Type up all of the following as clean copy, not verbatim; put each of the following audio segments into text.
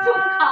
ชุ่มเขา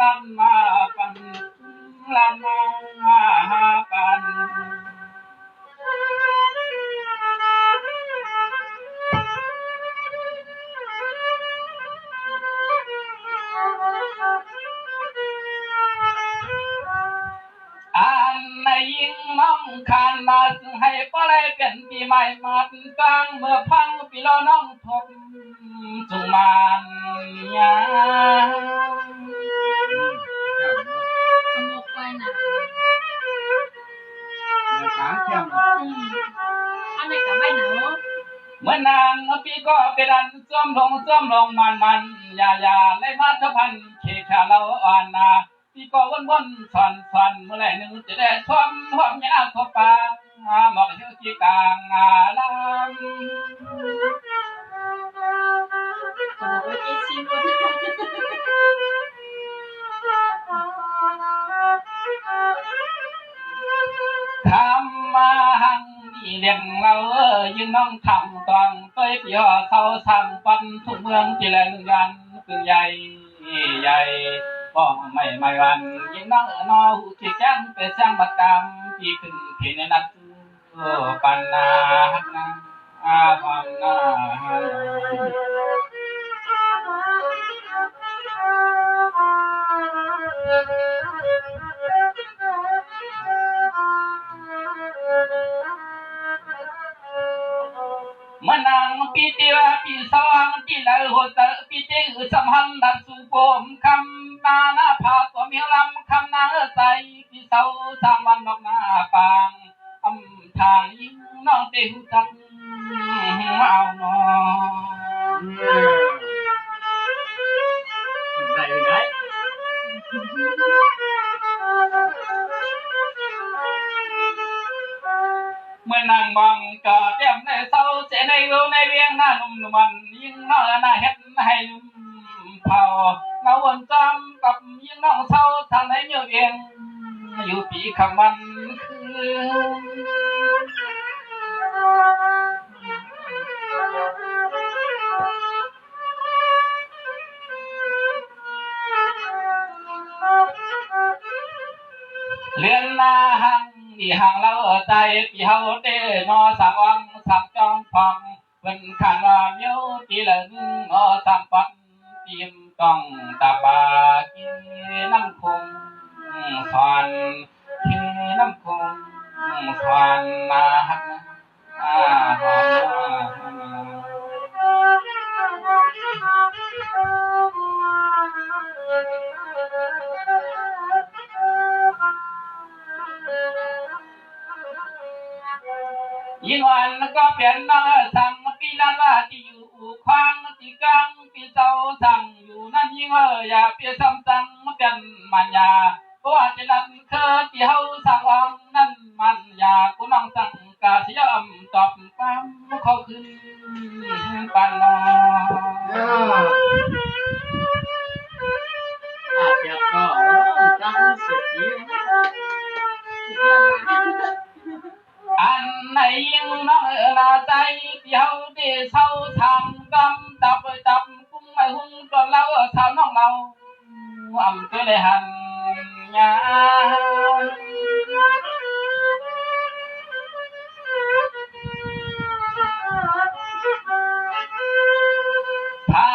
ลันมาปันลันมาปันในยิ่งน้องขานมาซึ่งให้ป้าไรเป็นปีใหม่มาตั้งเมื่อพังปีละน้องทบจุงมันยาสมุกไว้นะขาเทียมอันไหนกับไม่หนูเมื่อนางปีก็เป็นอันซ้อมลงมันยาเลยมาทพันเคชาเราอ่านนาพี่ก็วนฟันเมื่อไรหนึ่งจะได้ชมความยากทบปางหมอกเที่ยวที่กลางลำสมุกไว้ที่ชิมบนทำมาหังนี่เลี้ยงเรายิ่งน้องทำตองต้อยเปียเขาทำปันทุกเมืองที่แลนึงยันคือใหญ่ก็ไม่วันยิ่งน้องนอหูที่แจ้งไปสร้างบัตรกรรมที่ขึ้นเขียนนัดปันนาปันนาmenang pitira pisang tilal hotel piting samhan dan supom kam mana pha ko milam kam na sai pisau samwan nok na pang am thang yin nong te hu tak ao no đấyเมื่อนางมองจอเต็มในเศร้าเจในรูในเวียงหน้านุ่มมันยิ่งน้อหน้าเฮ็ดให้นุ่มเผาเงาวนจำกับยิ่งน้องเศร้าทางไหนเยอะเวียงอยู่ปีคำวันเรียนนาหังที่ห่างเราใจที่เฮาเต้นอสังวังสังจองฟังเป็นขันว่าเมียวที่ละนึงนอสังปันทีมต้องตาบากีน้ำคงสวนกีน้ำคงสวนนาฮักยิ่งวันก็เปลี่ยนน้าสั่งปีละว่าที่อยู่ควางที่กลางปีเจ้าสั่งอยู่นั่นยิ่งอย่าเปลี่ยนซ้ำสั่งเปลี่ยนมันยาเพราะว่าจะนั่นคือที่เฮาสั่งวังนั่นมันยากูน้องสั่งกาเสียมตอบความเขาขึ้นปันนอเทียบก็จังสุดที่อันไหนยิ่งน้องนาใจที่เฮาได้เศร้าทำกำตับกุ้งไม่หุ่งตอนเราสาวน้องเราอำก็เลยหันยาพา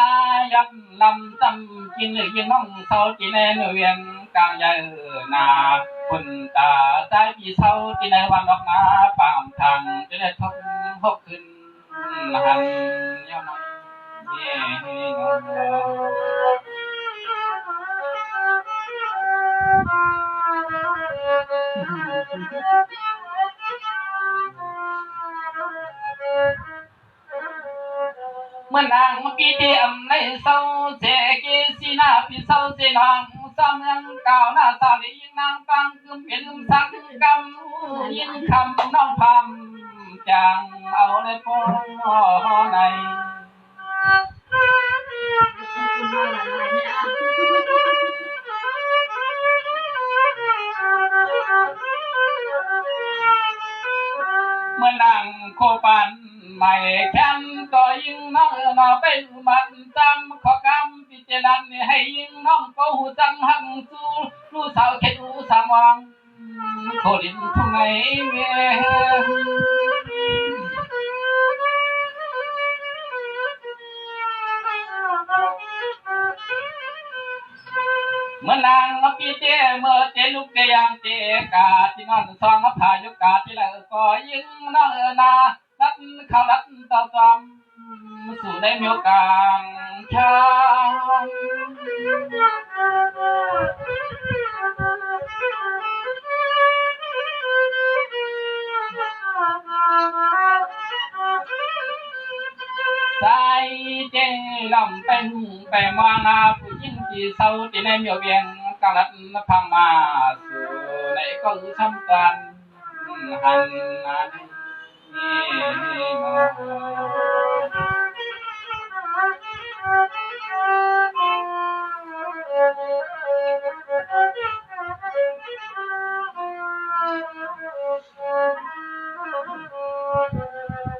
ยันลำจำกินยิ่งน้องเศร้าที่ในเวียนกลางใหญ่นาคุณตาใจพี่เศร้าที่ในวันดอกนาปามทางจะได้ทบหกขึ้นหันยาวน้อยเย่เมื่อนางปีเดียมในเศร้าเจกีสีหน้าพี่เศร้าเจนางสามยังก่าวหน้าสาลียิ่งนางฟังคือเปลี่ยนสักกำยิ่งคำน้องพำจางเอาในพ่อในเมื่อนางโคปันไม่แค้นก็ยิ่งน้องไปมันจำขอกำพิจาร นั้นให้ยิงน้องก็หูจังหังสู้รู้สาวเข็ดรู้สามวังโคลินทุ่งไหนเมียเมื่อนางปีเตเมื่อเจลุกเกยังเจกาที่นอนซองพายกาที่ละก็ยิงน้องนาลัดข้าวลัดตะจอมสู่ในเมียวกลางชางสายเจลำเป็นไปมางาผู้หญิงที่เศร้าที่ในเมียวเวียงกลัดพังมาสู่ในก็ช้ำกันหันนา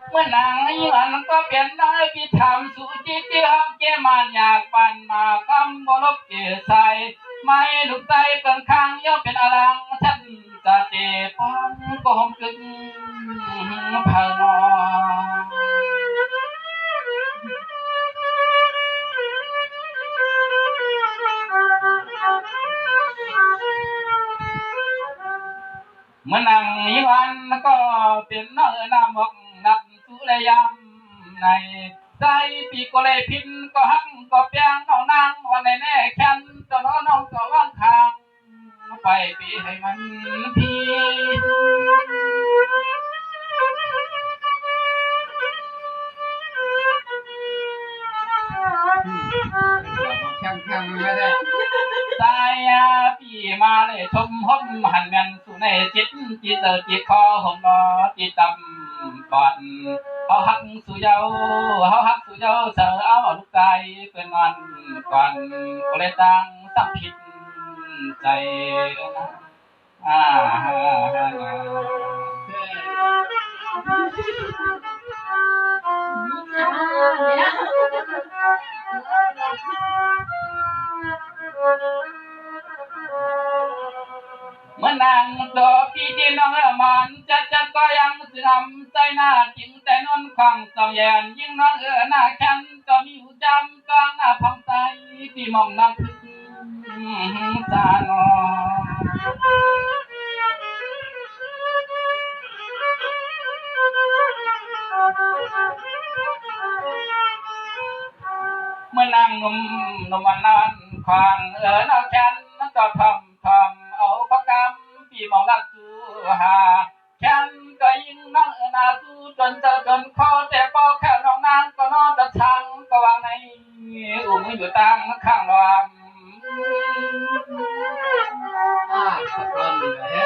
เมื่อนางย้อนก็เปลี่ยนน้อยพี่ทำสู่จิตที่หักเกมันอยากปั่นมาคำบ่ลบเกใส่ไม่ลูกใจเป็นข้างย่อเป็นอลังฉันจะเจ็บป้องก็หอมกึ่งพานอเมื่อนางย้อนก็เปลี่ยนน้อยน้ำบอกนักสุรยามในใจปีก็เลยพินก็หักก็เปียงน้องนางวันแน่แค้นตัวน้องก็ว่างทางไปปีให้มันพี่แคมไม่ได้ ตายปีมาเลยชมห่มหันเงินสู่ในจิตจิตเจอจิตคอห่มรอจิตจำก่อนเขาหักสู่เยาเขาหักสู่เยาเสือเอาลูกใจเป็นมันก่อนก็เลยตั้งสัมผิดใจเมื่อนางตัวพี่ที่น้องมันจัดก็ยังเสื่อมใจหน้าจริงแต่นนขังเจ้าแยนยิ่งน้องหน้าแข็งก็มีหูจำกลางหน้าพังใจที่มองน้ำพึ่งตาหนอเมื่อนางนมวันนั้นควางหน้าแข็งก็ทำเอาพักกรรมพี่มองลักสู่หาแข็งก็ยิ่งน้องหน้าสู้จนคอแต่ปอแค่น้องนางก็นอนตะชังก็วางในอุ้มอยู่ตั้งข้างลำสักวันหนึ่งนะฮะ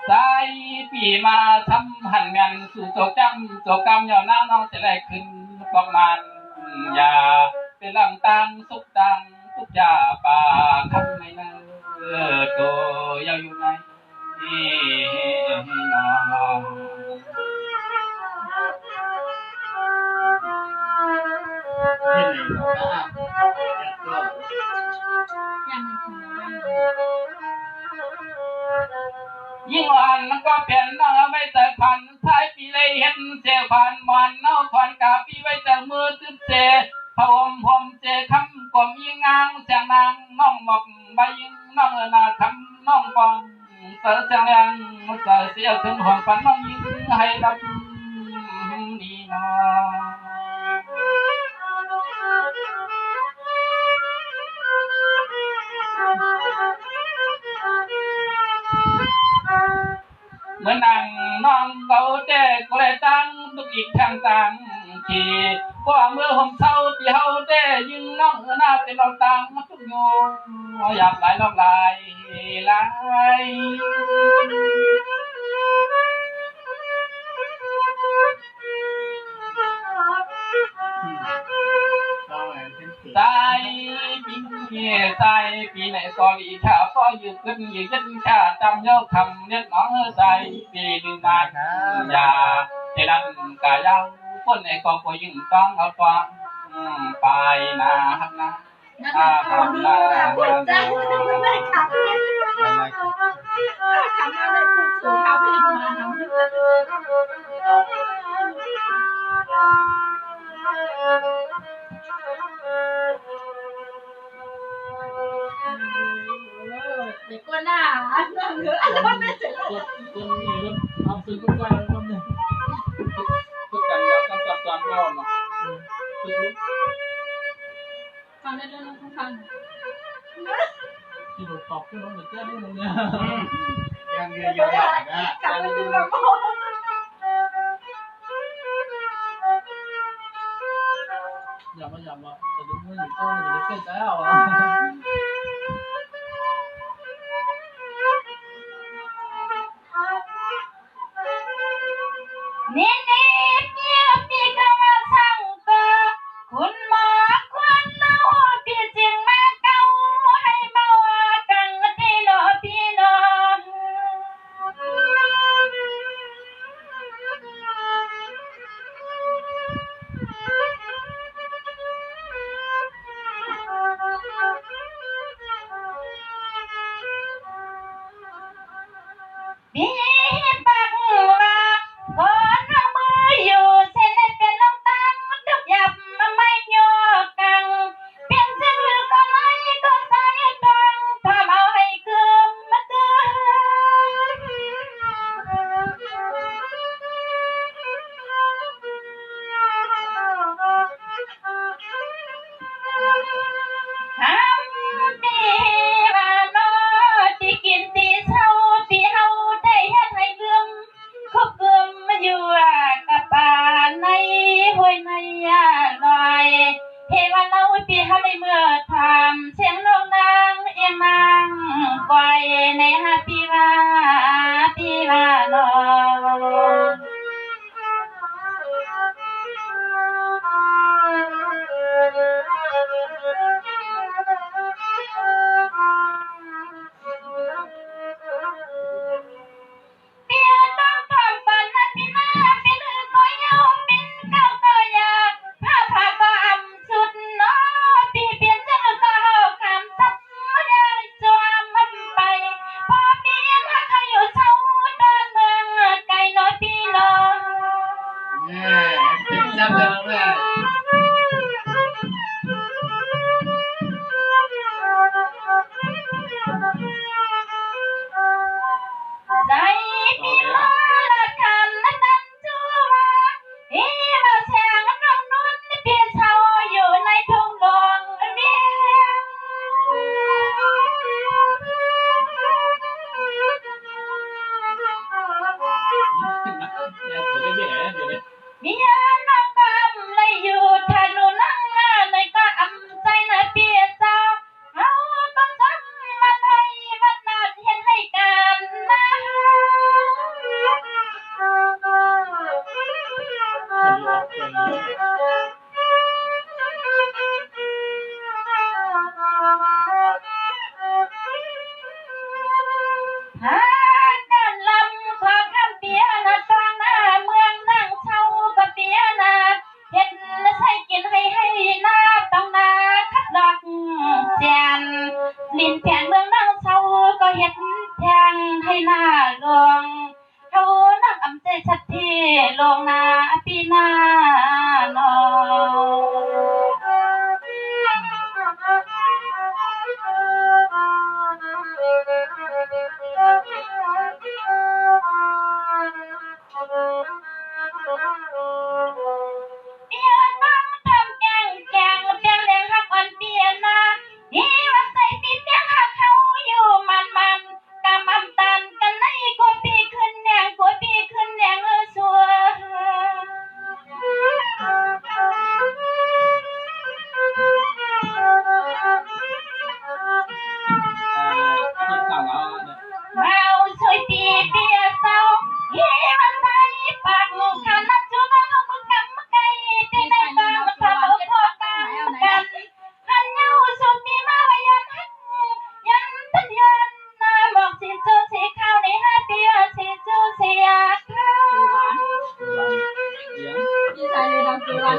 สายปีมาทำหันเงินสู่โจกรรมยาวหน้าน้องจะได้ขึ้นประมาณอย่าเป็นลำตังสุกตังทุกยาป่าคำไม่นานโตยาวอยู่ไหนน้องเห็นไหมครับก็ยังยิ่งวันก็เปลี่ยนน้องไม่แต่พันท้ายปีเลยเห็นเสียพันมันเน่าถอนกาปีไว้จากมือตื้นเจพผมเจคำกลมยิ่งงางเสียงนางน้องหมอกใบยิ่งน้องนาคำน้องบองเสือเสียงแรงเสือเสียถึงห้องฝันน้องยิ่งให้รับนี่น้เมื่อนั่งน้องเขาเจ๊ก็เลยตั้งตุกอีกทางต่างที่ว่าเมื่อผมเศร้าที่เขาเจ๊ยิงน้องหน้าเป็นเราต่างมาทุกโยอยากหลายลองหลายหลายต้องเป็นสี ใจปีใจปีไหนก็ลีชาก็ยืนขึ้นยืนยันชาจำยกคำเรียกน้องใจปีหนึ่งนานอย่าเจรันกายาวคนไหนก็ก็ยิ่งต้องเอาฟังไปนะฮักนะ นั่นคือคนรู้ค่ะพูดใจไม่ขับขับมาเลยพูดสู่เขาพี่มาทำเด็กก็น่าเรื่องเยอะอะไรไม่เสร็จแล้ว คนนี้รถทำซื้อก็ได้แล้วเนี่ย ทุกกันแล้วก็จับจานก่อนเนาะ ฟังได้เรื่องทุกฟัง ที่รถตอบขึ้นรถเหมือนเจ้านี่ตรงเนี้ย ยังเยอะอยู่อย่างนะ กลับมาดูแบบโอ้ อย่ามาแต่ดึงมืออยู่ต้องจะได้เกิดแล้วอ่ะ นี่พี่พี่ก็มาสั่งก็คุณหมอควรเล่าพี่จึงมาเก้าให้มาว่ากันที่หนอพี่หนอพี่ปักว่าพอน้องมืออยู่เส้นให้เป็นน้องตังทุกหยับมาไม่ยอกังเพียงชื่อก็ไล่ก็ใส่ตรงทำเอาให้เกือบมาเกิทำดีว่าน้อที่กินตีเช้าที่เฮาได้เฮ็ดให้เกือมเขาเกือมมาอยู่กับป่าในห้วยในลอยเฮว่าเราพี่เฮาได้เมื่อทำเสียงน้องนางเอียงนางไว้ในหาพี่ว่าน้อง เปียต้องทำฝันนะพี่นาเป็นหือก็ยาวเป็นเก้าก็อยากผ้าผ้าก็อำสุดเนาะพี่เปลี่ยนชื่อก็เฮาคำทับไม่ได้จวมมันไปพอเปลี่ยนถ้าเขาอยู่เศร้าตอนเมืองไกลน้อยพี่น้อง เนี่ยถึงจำเลยเลย ใจพี่มาละกันละดันจัวอีมาแสงน้องนุ่นพี่เศร้าอยู่ในทุ่งดงเมียเมียน้องกำเลยอยู่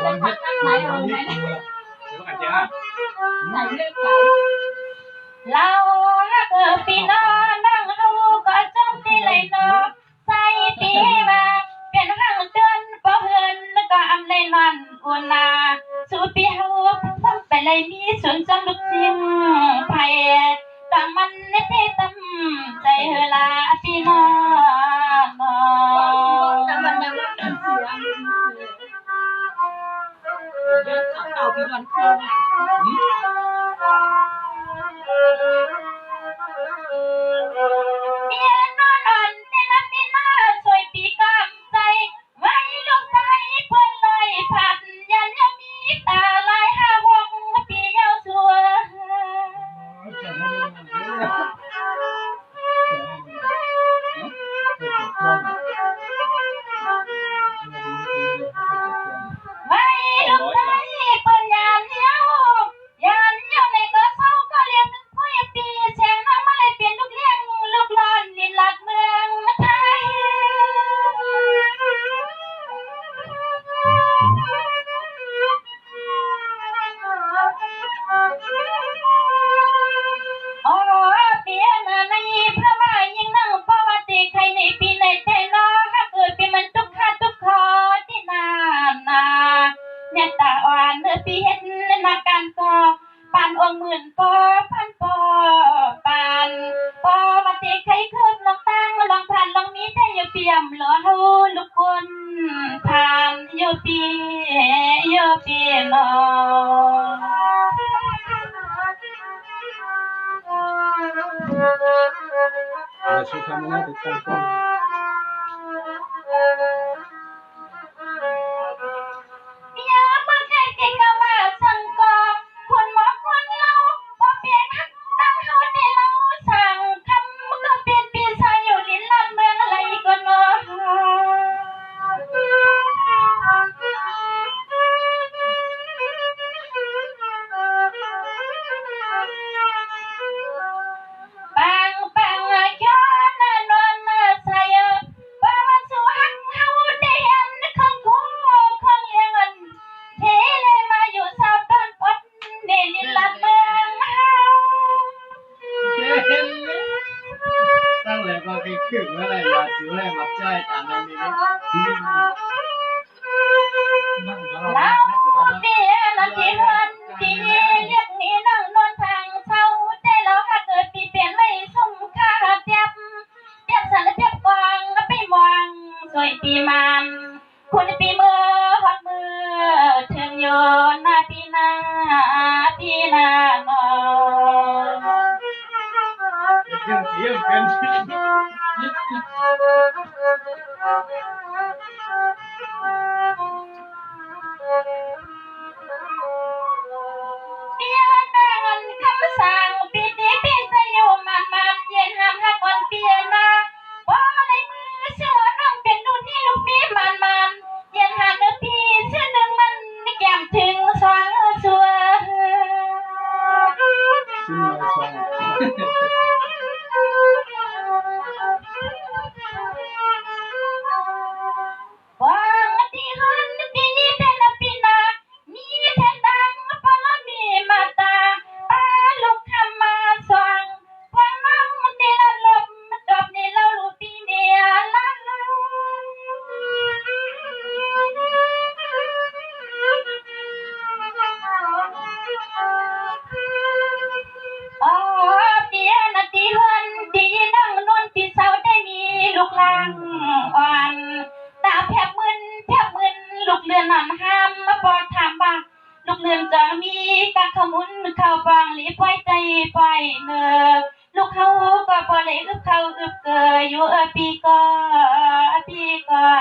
วันเพชร ไหน วันนี้ ไหน เดี๋ยวกันเจ้า ไหนเลือกใครเราฮักพี่น้องนั่งเฮาก็จมตีเลยเนาะใส่ปีมาเป็นห้างเตือนบ่เฮือนก็อำเลยนอนอุนาสู่ปีเฮาทำไปเลยมีส่วนจำลูกจริงไผต้องมันในเตตำใจเฮลาพี่น้องแต่มันยังเสียเยอะเก่าพี่วันคืนเมียนอนนอนเต้นปีหน้าสวยปีกำใจไว้ลูกใจเพื่อนลอยผัดยันยังมีตาลายห้าหกปีเยาวสัวไว้ลูกใจเพื่อนยันเยี่ยวในก็เศร้าก็เรียนพ่อยปีแสงน้ำมาเลยเปลี่ยนลูกเลี้ยงลูกหลอนลินลัดเมืองไทยโอ้เปียนาในพระว่ายิ่งนั่งประวัติใครในปีในใจน้อถ้าเกิดปีมันทุกข้าทุกคอที่นาเนี่ยตาอ่อนเมื่อปีเห็นนาการก่อปานองค์หมื่นปอพันปอปานปอวัติใครขึ้นลองตั้งลองผ่านลองมีแต่อย่าเปี่ยมหล่อหูลูกคนผ่านโยปีโยปีน้อง เราช่วยทำให้ติดตามกัน เมียบ่เคยเก่งก็ว่าสั่งกอคนหมอคนเราบ่เปลี่ยนหักตั้งเฮาแต่เราสั่งคำก็เปลี่ยนปีศาจอยู่ลิ้นลัดเมืองอะไรก็เนาะปังย้อนนวลใส่ว่ามันสู่หักเฮาได้เห็นของคู่ของเลี้ยงอันเทเลยมาอยู่สาวต้นปดในลิ้นลัดเมืองเฮา ตั้งแต่ก็ไปขึ้นเมื่อไรอยากซื้ออะไรมาจ่ายตามนั้นนี่ เราเตี้ยนาทีวันที่เรียกนี่นั่งนอนทางเช้าแต่เราหากเกิดปีเปลี่ยนไม่สมค่าเทียบสันเทียบกวางไปมองสวยปีมันคุณปีมือฮอดมือถึงโยนหน้าปีหน้าหนอ เรื่องเสียงกัน เปียแต่งคำสั่งปีนี้ปีจะอยู่มันเย็นห้ามหักวันเปียนาว่าในมือเชื่อน้องเป็นดูนี่ลูกปีมันเย็นหาเนื้อพี่เชื่อหนึ่งมันแก้มถึงสว่างสัว ซึ่งเราช่วย วางที่หันที่นี่เทนปีนามีเทนดังพลมีมาตาปาลูกคำมาสว่างควางน้องที่ละลมจบนี่เราลูปีเนี่ยละ อ๋อเปียนาทีเฮือนที่นั่งนวลพี่สาวได้มีลูกหลางอ่อนตาแผบมึนลูกเรือนนอนห้ามมาปอดถามว่าลูกเรือนจะมีกะขมุนเข้าบางหลีปล่อยใจปล่อยเนอลูกเขาก็บ่เลยอึบเขาอึบเกยอยู่ปีก่อ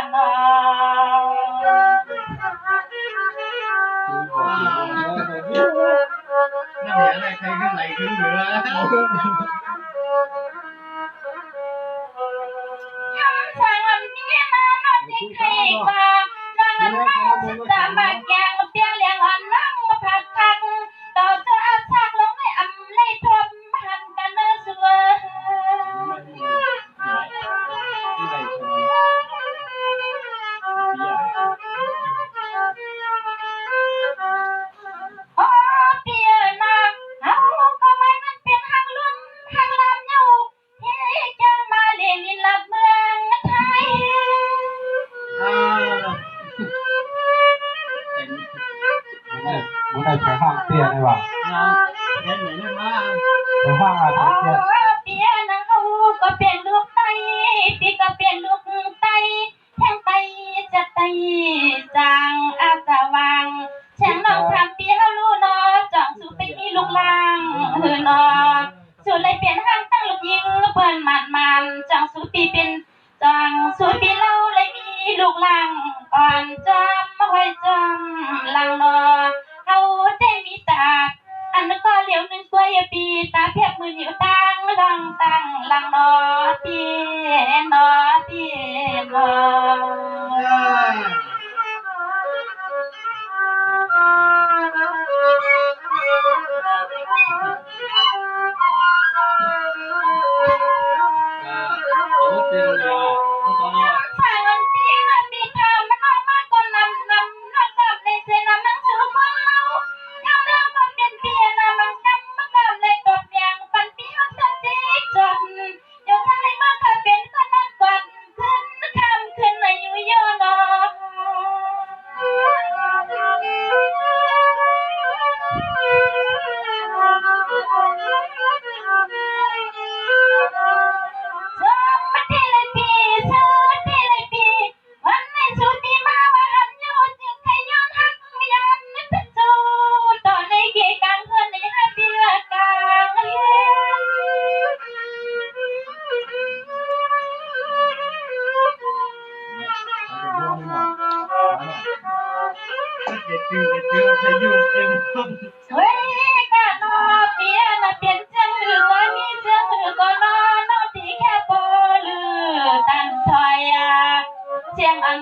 นเนาะ นั่นเห็นอะไรใครขึ้นไหลขึ้นเหนือ คำสั่งอันนี้มานอนที่ใครกว่านั่งนั่งศึกษาบางอย่างเปียเลี้ยงอ่อนนั่งผัดคังต่อเจ้าอาชักลงในอำเลยทบหันกันเนื้อสัว ไม่ muốn này phải hàng tiền này bảo nghe người này mà phải hàng là อ๋อ phải tiền เปียนางเอาก็เปลี่ยนลูกไตปีก็เปลี่ยนลูกไตแทงไตจะไตจางอาจจะวางแฉงน้องทำเปียลูนอจ่องสู่ไปมีลูกลางนอสู่เลยเปลี่ยนห้างตั้งลูกยิงเปิ้นมันจ่องสู่ปีเป็นจ่องสู่ปีเล่าเลยมีลูกลางอ่อนจอมห้อยจอมลังนอเอาได้มีตาอันนั้นก็เหลียวนึงกล้วยปีตาเพียบมืออยู่ตั้งลังนอปีนอปีนอ Ủa tiền là nó còn là สายวันปีมันปีทำมันเอามาก่อนนำกับในเซนำนังสือคนเมาย้ำเรื่องก็เป็นเปียนะมันกำมันก็เลยตบอย่างปันปีหักทั้งจีจนเดี๋ยวทางในเมื่อก็เป็นคนนั่งกวนขึ้นคำขึ้นอายุเยอะนอ Để thấy dùng em không เฮ้ยกะนอเปียน่ะเปลี่ยนเสียงหือก็มีเสียงหือก็นอตีแค่โปลือตันถอยเสียงเรา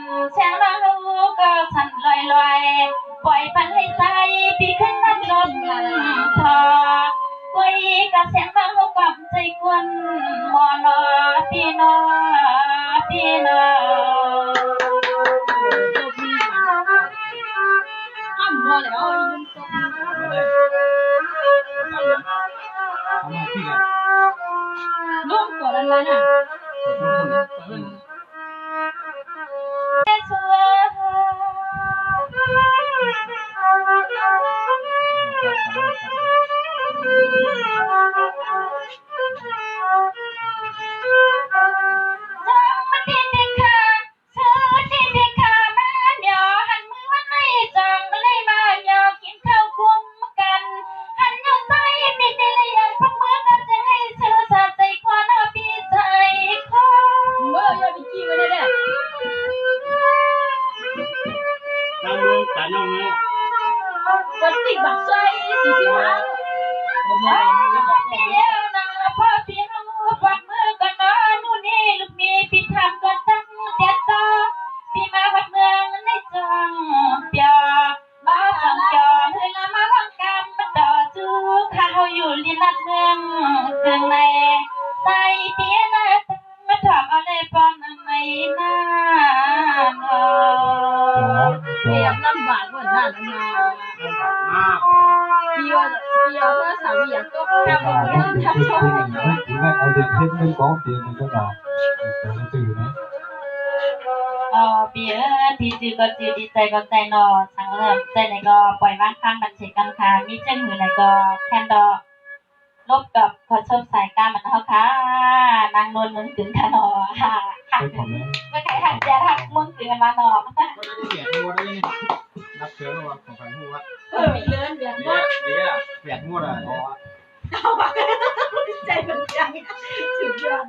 ก็สั่นลอยปล่อยพันให้ใจปีขึ้นนั่นลมทอกุยกับเสียงเราความใจกวนมอนอปีนอปีนอ mua lẻ ơi nhưng không ai thích à luôn của lần này nè đang mưa cả nhau nữa quấn tịnh bạc xoay xì xì hóa hôm nay là mua cáiเปียนางละพ่อเปียนปัดมือกันนอนู่นนี่ลูกมีปีทำกันตั้งเด็ดต่อปีมาวัดเมืองในจังเปียบ้าจังจอเธอละมาร้องกำมาต่อจูข้าวอยู่ลินนัดเมืองเกิงในใส่เปียนะมาถอดเอาเลยปอนไม่น่าเนาะ em năm bạc của anh là mà Pio có sao bây giờ có cam một cái thăm số ở đây hết mới có tiền thì cái nào từ đấy เปียที่จือก็จือดีใจก็ใจนอสังเริ่มใจไหนก็ปล่อยว่างข้างบัญชีกันค่ะมีเจ้าหือไหนก็แค่ดอลบกับขอชมสายการมันเขาค่ะนางนวลมึงถึงค่ะนอค่ะหักไม่ใครหักจะหักมึงถึงมานอ có đấy thì mua đấy nắp chứa rồi không phải mua á bị lớn đẹp quá Việt mua rồi chạy vẫn chạy chịu chưa